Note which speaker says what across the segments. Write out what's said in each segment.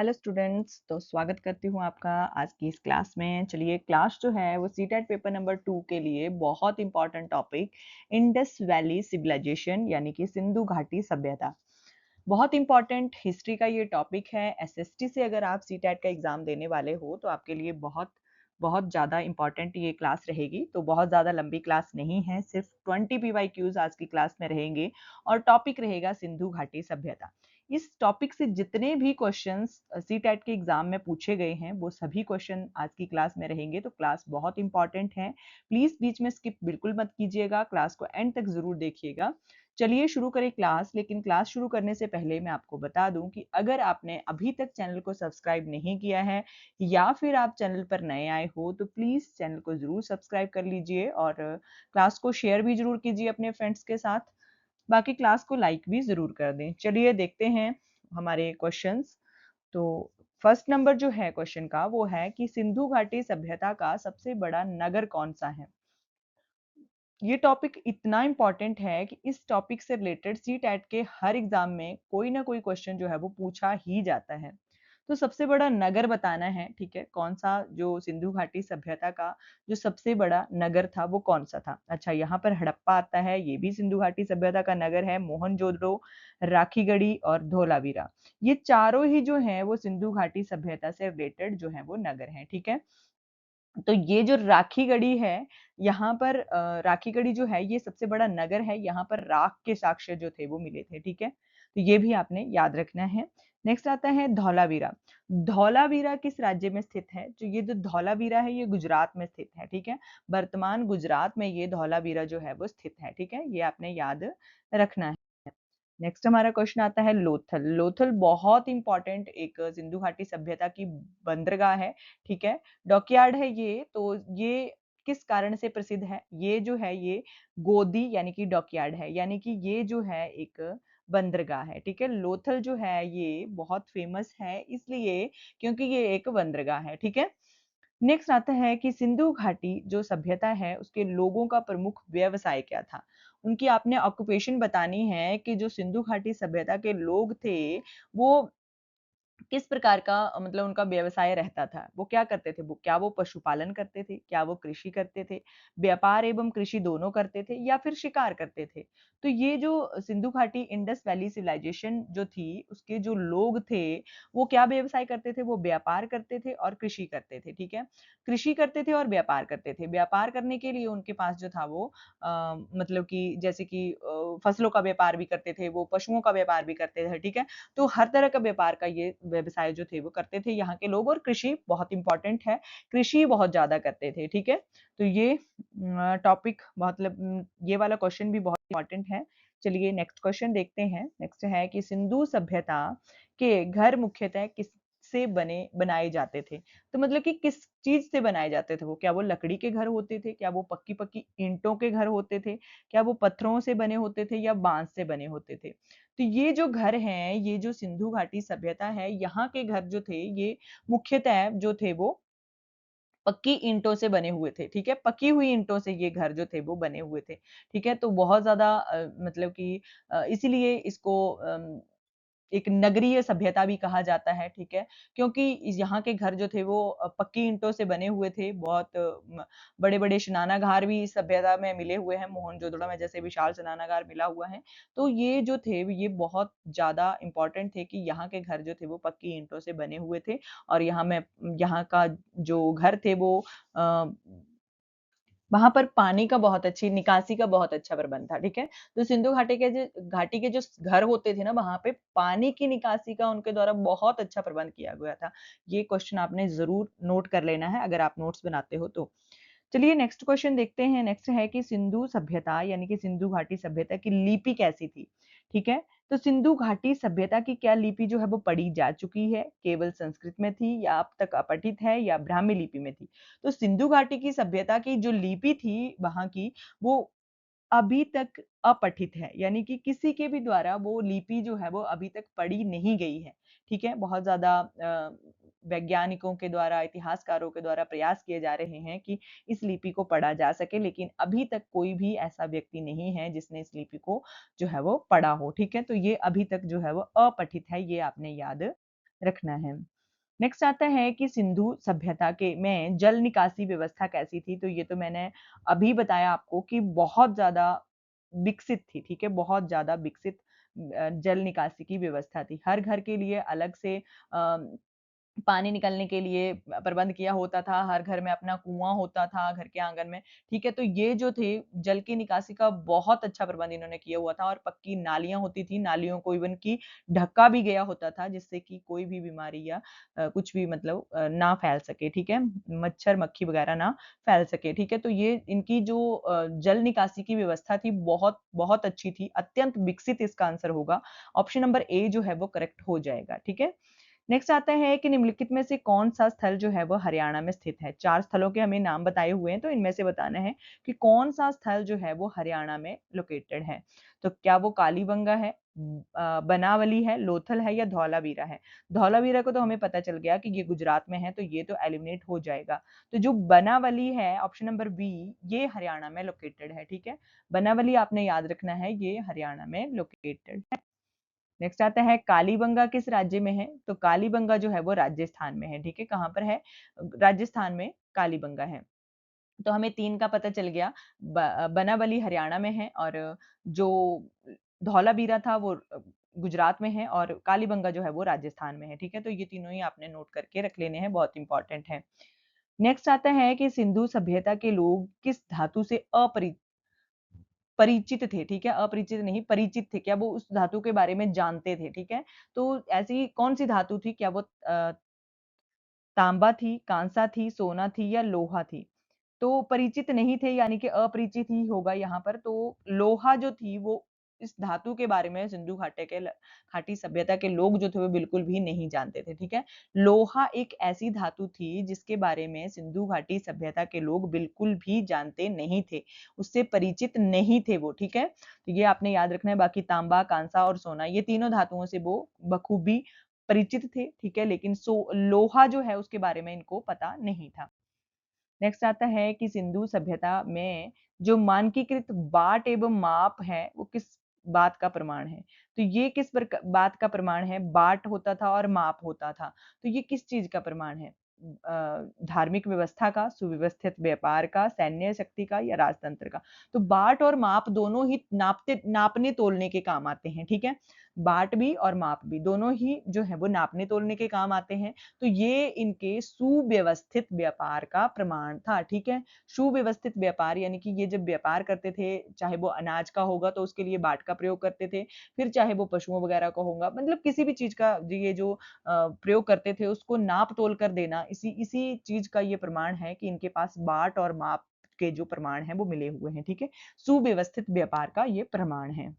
Speaker 1: Hello students, तो स्वागत करती हूँ आपका आज की इस क्लास में। चलिए, क्लास जो है वो सीटेट पेपर नंबर 2 के लिए बहुत important topic Indus valley civilization यानी कि सिंधु घाटी सभ्यता। बहुत इंपॉर्टेंट हिस्ट्री का ये टॉपिक है। एसएसटी से अगर आप सीटेट का एग्जाम देने वाले हो तो आपके लिए बहुत बहुत ज़्यादा इंपॉर्टेंट ये क्लास रहेगी। तो बहुत ज़्यादा लंबी क्लास नहीं है, सिर्फ 20 पीवाईक्यूज आज की क्लास में रहेंगे और टॉपिक रहेगा सिंधु घाटी सभ्यता। इस टॉपिक से जितने भी क्वेश्चंस सीटेट के एग्जाम में पूछे गए हैं वो सभी क्वेश्चन आज की क्लास में रहेंगे। तो क्लास बहुत इंपॉर्टेंट है, प्लीज बीच में स्किप बिल्कुल मत कीजिएगा, क्लास को एंड तक जरूर देखिएगा। चलिए शुरू करें क्लास। लेकिन क्लास शुरू करने से पहले मैं आपको बता दूं कि अगर आपने अभी तक चैनल को सब्सक्राइब नहीं किया है या फिर आप चैनल पर नए आए हो तो प्लीज चैनल को जरूर सब्सक्राइब कर लीजिए और क्लास को शेयर भी जरूर कीजिए अपने फ्रेंड्स के साथ। बाकी क्लास को लाइक भी जरूर कर दें। चलिए देखते हैं हमारे क्वेश्चंस। तो फर्स्ट नंबर जो है क्वेश्चन का वो है कि सिंधु घाटी सभ्यता का सबसे बड़ा नगर कौन सा है। ये टॉपिक इतना इंपॉर्टेंट है कि इस टॉपिक से रिलेटेड सीटेट के हर एग्जाम में कोई ना कोई क्वेश्चन जो है वो पूछा ही जाता है। तो सबसे बड़ा नगर बताना है, ठीक है, कौन सा जो सिंधु घाटी सभ्यता का जो सबसे बड़ा नगर था वो कौन सा था। अच्छा, यहाँ पर हड़प्पा आता है, ये भी सिंधु घाटी सभ्यता का नगर है। मोहनजोदड़ो, राखीगढ़ी और धोलावीरा, ये चारों ही जो है वो सिंधु घाटी सभ्यता से रिलेटेड जो है वो नगर है, ठीक है। तो ये जो राखीगढ़ी है, यहाँ पर राखीगढ़ी जो है ये सबसे बड़ा नगर है। यहाँ पर राख के साक्ष्य जो थे वो मिले थे, ठीक है। तो ये भी आपने याद रखना है। नेक्स्ट आता है धौलावीरा। धौलावीरा किस राज्य में स्थित है। जो ये जो धौलावीरा है ये गुजरात में स्थित है, ठीक है। वर्तमान गुजरात में ये धौलावीरा जो है वो स्थित है, ठीक है। ये आपने याद रखना है। नेक्स्ट हमारा क्वेश्चन आता है लोथल। लोथल बहुत इंपॉर्टेंट एक सिंधु घाटी सभ्यता की बंदरगाह है, ठीक है। डॉकयार्ड है ये। तो ये किस कारण से प्रसिद्ध है। ये जो है ये गोदी यानी कि डॉकयार्ड है, यानी कि ये जो है एक बंदरगाह है, ठीक है। लोथल जो है ये बहुत फेमस है इसलिए क्योंकि ये एक बंदरगाह है, ठीक है। नेक्स्ट आता है कि सिंधु घाटी जो सभ्यता है उसके लोगों का प्रमुख व्यवसाय क्या था। उनकी आपने ऑक्यूपेशन बतानी है कि जो सिंधु घाटी सभ्यता के लोग थे वो किस प्रकार का मतलब उनका व्यवसाय रहता था। वो क्या करते थे, वो क्या वो पशुपालन करते थे, क्या वो कृषि करते थे, व्यापार एवं कृषि दोनों करते थे या फिर शिकार करते थे। तो ये जो सिंधु घाटी इंडस वैली सिविलाइजेशन जो थी उसके जो लोग थे वो क्या व्यवसाय करते थे, वो व्यापार करते थे और कृषि करते थे, ठीक है। कृषि करते थे और व्यापार करते थे। व्यापार करने के लिए उनके पास जो था वो मतलब कि जैसे कि फसलों का व्यापार भी करते थे, वो पशुओं का व्यापार भी करते थे, ठीक है। तो हर तरह का व्यापार का ये व्यवसाय जो थे वो करते थे यहाँ के लोग। और कृषि बहुत इंपॉर्टेंट है, कृषि बहुत ज्यादा करते थे, ठीक है। तो ये टॉपिक मतलब ये वाला क्वेश्चन भी बहुत इंपॉर्टेंट है। चलिए नेक्स्ट क्वेश्चन देखते हैं। नेक्स्ट है कि सिंधु सभ्यता के घर मुख्यतः किस से बनाए जाते थे। तो मतलब कि किस चीज से बनाए जाते थे वो, क्या वो लकड़ी के घर होते थे, क्या वो पक्की पक्की ईंटों के घर होते थे, क्या वो पत्थरों से बने होते थे या बांस से बने होते थे। तो ये जो घर हैं, ये जो सिंधु घाटी सभ्यता है यहाँ के घर जो थे ये मुख्यतः जो थे वो पक्की ईंटों से बने हुए थे, ठीक है। पकी हुई ईंटों से ये घर जो थे वो बने हुए थे, ठीक है। तो बहुत ज्यादा मतलब कि इसीलिए इसको एक नगरीय सभ्यता भी कहा जाता है, ठीक है। क्योंकि यहाँ के घर जो थे वो पक्की ईंटों से बने हुए थे। बहुत बड़े बड़े स्नानागार भी इस सभ्यता में मिले हुए हैं। मोहनजोदड़ो में जैसे विशाल स्नानागार मिला हुआ है। तो ये जो थे ये बहुत ज्यादा इंपॉर्टेंट थे कि यहाँ के घर जो थे वो पक्की ईंटों से बने हुए थे। और यहाँ का जो घर थे वो वहां पर पानी का बहुत अच्छी निकासी का बहुत अच्छा प्रबंध था, ठीक है। तो सिंधु घाटी के जो घर होते थे ना वहां पे पानी की निकासी का उनके द्वारा बहुत अच्छा प्रबंध किया गया था। ये क्वेश्चन आपने जरूर नोट कर लेना है अगर आप नोट्स बनाते हो तो। चलिए नेक्स्ट क्वेश्चन देखते हैं। नेक्स्ट है कि सिंधु सभ्यता यानी कि सिंधु घाटी सभ्यता की लिपि कैसी थी, ठीक है। तो सिंधु घाटी सभ्यता की क्या लिपि जो है वो पढ़ी जा चुकी है, केवल संस्कृत में थी या अब तक अपठित है या ब्राह्मी लिपि में थी। तो सिंधु घाटी की सभ्यता की जो लिपि थी वहां की वो अभी तक अपठित है, यानी कि किसी के भी द्वारा वो लिपि जो है वो अभी तक पढ़ी नहीं गई है, ठीक है। बहुत ज्यादा वैज्ञानिकों के द्वारा इतिहासकारों के द्वारा प्रयास किए जा रहे हैं कि इस लिपि को पढ़ा जा सके, लेकिन अभी तक कोई भी ऐसा व्यक्ति नहीं है जिसने इस लिपि को जो है वो पढ़ा हो, ठीक है। तो ये अभी तक जो है वो अपठित है, ये आपने याद रखना है। नेक्स्ट आता है कि सिंधु सभ्यता के में जल निकासी व्यवस्था कैसी थी? तो ये तो मैंने अभी बताया आपको कि बहुत ज़्यादा विकसित थी, ठीक है? बहुत ज़्यादा विकसित जल निकासी की व्यवस्था थी। हर घर के लिए अलग से पानी निकलने के लिए प्रबंध किया होता था, हर घर में अपना कुआँ होता था घर के आँगन में, ठीक है? तो ये जो थे जल की निकासी का बहुत अच्छा प्रबंध इन्होंने किया हुआ था और पक्की नालियाँ होती थी, नालियों को इवन कि ढका भी गया होता था जिससे कि कोई भी बीमारी या कुछ भी मतलब ना फैल सके, ठीक है? मच्छर, मक्खी वगैरह ना फैल सके, ठीक है? तो ये इनकी जो जल निकासी की व्यवस्था थी बहुत बहुत अच्छी थी, अत्यंत विकसित इसका आंसर होगा। ऑप्शन नंबर ए जो है वो करेक्ट हो जाएगा, ठीक है? नेक्स्ट आता है कि निम्नलिखित में से कौन-सा स्थल जो है वो हरियाणा में स्थित है? 4 स्थलों के हमें नाम बताए हुए हैं, तो इनमें से बताना है कि कौन-सा स्थल जो है वो हरियाणा में लोकेटेड है। तो क्या वो कालीबंगा है, बनावली है, लोथल है या धौलावीरा है? धौलावीरा को तो हमें पता चल गया कि ये गुजरात में है, तो ये तो एलिमिनेट हो जाएगा। तो जो बनावली है, ऑप्शन नंबर बी, ये हरियाणा में लोकेटेड है, ठीक है? बनावली आपने याद रखना है, ये हरियाणा में लोकेटेड है। नेक्स्ट आता है कालीबंगा किस राज्य में है? तो कालीबंगा जो है वो राजस्थान में है, ठीक है? कहाँ पर है? राजस्थान में कालीबंगा है। तो हमें 3 का पता चल गया। बनावली हरियाणा में है और जो धौलावीरा था वो गुजरात में है और कालीबंगा जो है वो राजस्थान में है, ठीक है? तो ये तीनों ही आपने नोट करके रख लेने हैं, बहुत इंपॉर्टेंट है। नेक्स्ट आता है कि सिंधु सभ्यता के लोग किस धातु से परिचित थे, ठीक है? अपरिचित नहीं, परिचित थे। क्या वो उस धातु के बारे में जानते थे, ठीक है? तो ऐसी कौन-सी धातु थी? क्या वो तांबा थी, कांसा थी, सोना थी या लोहा थी? तो परिचित नहीं थे यानी कि अपरिचित ही होगा यहाँ पर। तो लोहा जो थी वो इस धातु के बारे में सिंधु घाटी के घाटी सभ्यता के लोग जो थे वो बिल्कुल भी नहीं जानते थे, ठीक है? लोहा एक ऐसी धातु थी जिसके बारे में सिंधु घाटी सभ्यता के लोग बिल्कुल भी जानते नहीं थे, उससे परिचित नहीं थे वो, ठीक है? तो ये आपने याद रखना है। बाकी तांबा, कांसा और सोना ये तीनों धातुओं से वो बखूबी परिचित थे, ठीक है? लेकिन लोहा जो है उसके बारे में इनको पता नहीं था। नेक्स्ट आता है कि सिंधु सभ्यता में जो मानकीकृत बाट एवं माप है वो किस बात का प्रमाण है? तो ये किस बात का प्रमाण है? बाट होता था और माप होता था। तो ये किस चीज का प्रमाण है? धार्मिक व्यवस्था का, सुव्यवस्थित व्यापार का, सैन्य शक्ति का या राजतंत्र का? तो बाट और माप दोनों ही नापने तोलने के काम आते हैं, ठीक है? बाट भी और माप भी दोनों ही जो है वो नापने तोलने के काम आते हैं। तो ये इनके सुव्यवस्थित व्यापार का प्रमाण था, ठीक है? सुव्यवस्थित व्यापार यानी कि ये जब व्यापार करते थे, चाहे वो अनाज का होगा तो उसके लिए बाट का प्रयोग करते थे, फिर चाहे वो पशुओं वगैरह का होगा, मतलब किसी भी चीज़ का ये जो प्रयोग करते थे उसको नाप-तोल कर देना, इसी इसी चीज़ का ये प्रमाण है कि इनके पास बाट और माप के जो प्रमाण हैं वो मिले हुए हैं, ठीक है? सुव्यवस्थित व्यापार का ये प्रमाण है।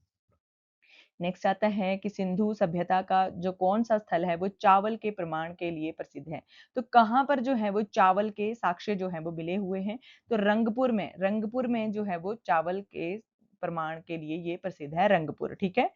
Speaker 1: नेक्स्ट आता है कि सिंधु सभ्यता का जो कौन-सा स्थल है वो चावल के प्रमाण के लिए प्रसिद्ध है। तो कहाँ पर जो है वो चावल के साक्ष्य जो हैं वो मिले हुए हैं? तो रंगपुर में जो है वो चावल के प्रमाण के लिए ये प्रसिद्ध है रंगपुर, ठीक है?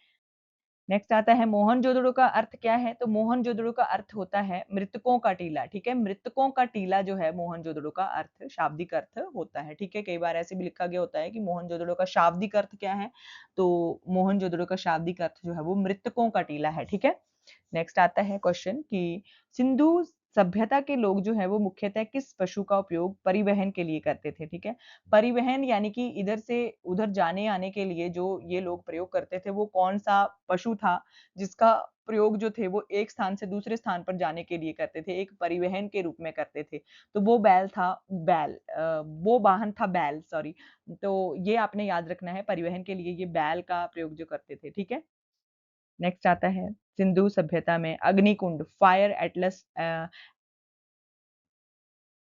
Speaker 1: नेक्स्ट आता है मोहनजोदड़ो का अर्थ क्या है? तो मोहनजोदड़ो का अर्थ होता है मृतकों का टीला, ठीक है? मृतकों का टीला जो है मोहनजोदड़ो का अर्थ शाब्दिक अर्थ होता है, ठीक है? कई बार ऐसे भी लिखा गया होता है कि मोहनजोदड़ो का शाब्दिक अर्थ क्या है? तो मोहनजोदड़ो का शाब्दिक अर्थ जो है वो मृतकों का टीला है, ठीक है? नेक्स्ट आता है क्वेश्चन कि सिंधु सभ्यता के लोग जो है वो मुख्यतः किस पशु का उपयोग परिवहन के लिए करते थे, ठीक है? परिवहन यानी कि इधर से उधर जाने-आने के लिए जो ये लोग प्रयोग करते थे, वो कौन-सा पशु था, जिसका प्रयोग जो थे वो एक स्थान से दूसरे स्थान पर जाने के लिए करते थे, एक परिवहन के रूप में करते थे। तो वो वो वाहन था बैल, सॉरी। तो ये आपने याद रखना है, परिवहन के लिए ये बैल का प्रयोग जो करते थे, ठीक है? नेक्स्ट आता है सिंधु सभ्यता में अग्निकुंड फायर एटलस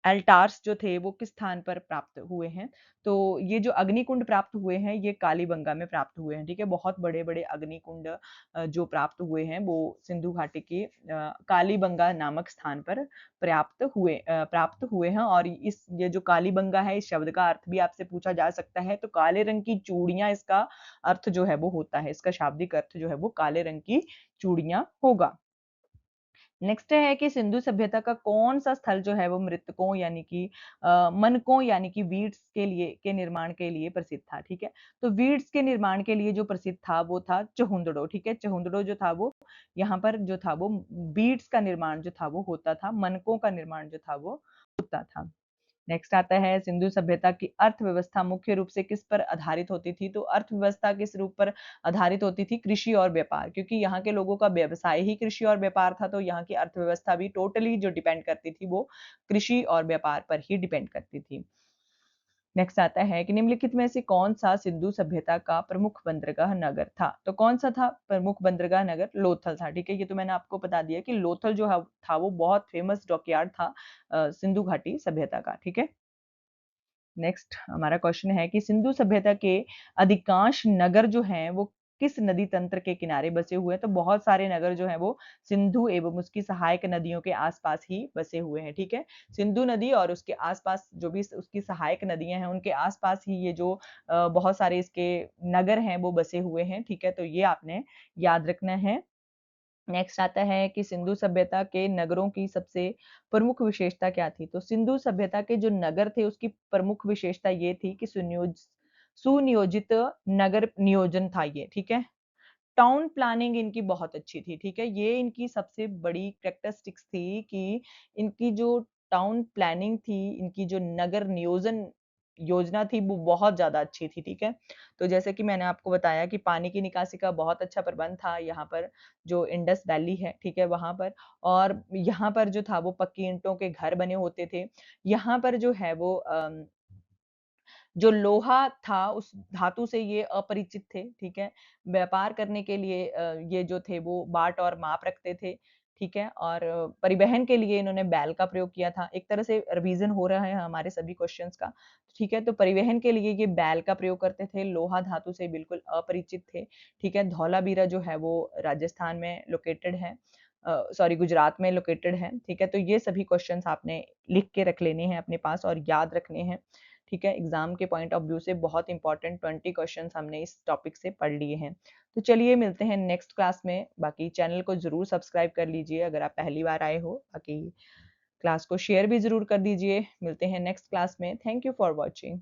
Speaker 1: अल्टार्स जो थे वो किस स्थान पर प्राप्त हुए हैं? तो ये जो अग्निकुंड प्राप्त हुए हैं ये कालीबंगा में प्राप्त हुए हैं, ठीक है? बहुत बड़े-बड़े अग्निकुंड जो प्राप्त हुए हैं वो सिंधु घाटी के कालीबंगा नामक स्थान पर प्राप्त हुए हैं और इस ये जो कालीबंगा है इस शब्द का अर्थ भी आपसे पूछा जा सकता है। तो काले रंग की चूड़ियाँ इसका अर्थ जो है वो होता है, इसका शाब्दिक अर्थ जो है वो काले रंग की चूड़ियाँ होगा। नेक्स्ट है कि सिंधु सभ्यता का कौन सा स्थल जो है वो मृतकों यानी कि मनकों यानी कि वीड्स के निर्माण के लिए प्रसिद्ध था। ठीक है, तो वीड्स के निर्माण के लिए जो प्रसिद्ध था वो था चहुंदड़ो। ठीक है, चहुंदड़ो जो था वो यहाँ पर जो था वो बीड्स का निर्माण जो था वो होता था, मनकों का निर्माण जो था वो होता था। नेक्स्ट आता है सिंधु सभ्यता की अर्थव्यवस्था मुख्य रूप से किस पर आधारित होती थी? तो अर्थव्यवस्था किस रूप पर आधारित होती थी? कृषि और व्यापार, क्योंकि यहाँ के लोगों का व्यवसाय ही कृषि और व्यापार था, तो यहाँ की अर्थव्यवस्था भी टोटली जो डिपेंड करती थी वो कृषि और व्यापार पर ही डिपेंड करती थी। नेक्स्ट आता है कि निम्नलिखित में से कौन सा सिंधु सभ्यता का प्रमुख बंदरगाह नगर था? तो कौन सा था प्रमुख बंदरगाह नगर? लोथल था। ठीक है, ये तो मैंने आपको बता दिया कि लोथल जो था वो बहुत फेमस डॉकयार्ड था सिंधु घाटी सभ्यता का। ठीक है, नेक्स्ट हमारा क्वेश्चन है कि सिंधु सभ्यता के अधिकांश नगर जो हैं वो किस नदी तंत्र के किनारे बसे हुए हैं? तो बहुत सारे नगर जो हैं वो सिंधु एवं उसकी सहायक नदियों के आसपास ही बसे हुए हैं। ठीक है, सिंधु नदी और उसके आसपास जो भी उसकी सहायक नदियां हैं उनके आसपास ही ये जो बहुत सारे इसके नगर हैं वो बसे हुए हैं। ठीक है, तो ये आपने याद रखना है। नेक्स्ट आता है कि सिंधु सभ्यता के नगरों की सबसे प्रमुख विशेषता क्या थी? तो सिंधु सभ्यता के जो नगर थे उसकी प्रमुख विशेषता ये थी कि सुनियोजित नगर नियोजन था ये। ठीक है, टाउन प्लानिंग इनकी बहुत अच्छी थी। ठीक है, ये इनकी सबसे बड़ी कैरेक्टरिस्टिक्स थी कि इनकी जो टाउन प्लानिंग थी, इनकी जो नगर नियोजन योजना थी वो बहुत ज़्यादा अच्छी थी। ठीक है, तो जैसे कि मैंने आपको बताया कि पानी की निकासी का बहुत अच्छा प्रबंध था यहाँ पर, जो इंडस वैली है, ठीक है, वहाँ पर। और यहाँ पर जो था वो पक्की ईंटों के घर बने होते थे। यहाँ पर जो है वो जो लोहा था उस धातु से ये अपरिचित थे। ठीक है, व्यापार करने के लिए ये जो थे वो बाट और माप रखते थे। ठीक है, और परिवहन के लिए इन्होंने बैल का प्रयोग किया था। एक तरह से रिवीजन हो रहा है हमारे सभी क्वेश्चंस का। ठीक है, तो परिवहन के लिए ये बैल का प्रयोग करते थे, लोहा धातु से बिल्कुल अपरिचित थे। ठीक है, धौलावीरा जो है वो राजस्थान में लोकेटेड है, सॉरी गुजरात में लोकेटेड है। ठीक है, तो ये सभी क्वेश्चंस आपने लिख के रख लेने हैं अपने पास और याद रखने हैं। ठीक है, एग्जाम के पॉइंट ऑफ व्यू से बहुत इंपॉर्टेंट 20 क्वेश्चंस हमने इस टॉपिक से पढ़ लिए हैं। तो चलिए मिलते हैं नेक्स्ट क्लास में। बाकी चैनल को जरूर सब्सक्राइब कर लीजिए अगर आप पहली बार आए हो। बाकी क्लास को शेयर भी जरूर कर दीजिए। मिलते हैं नेक्स्ट क्लास में। Thank you for watching.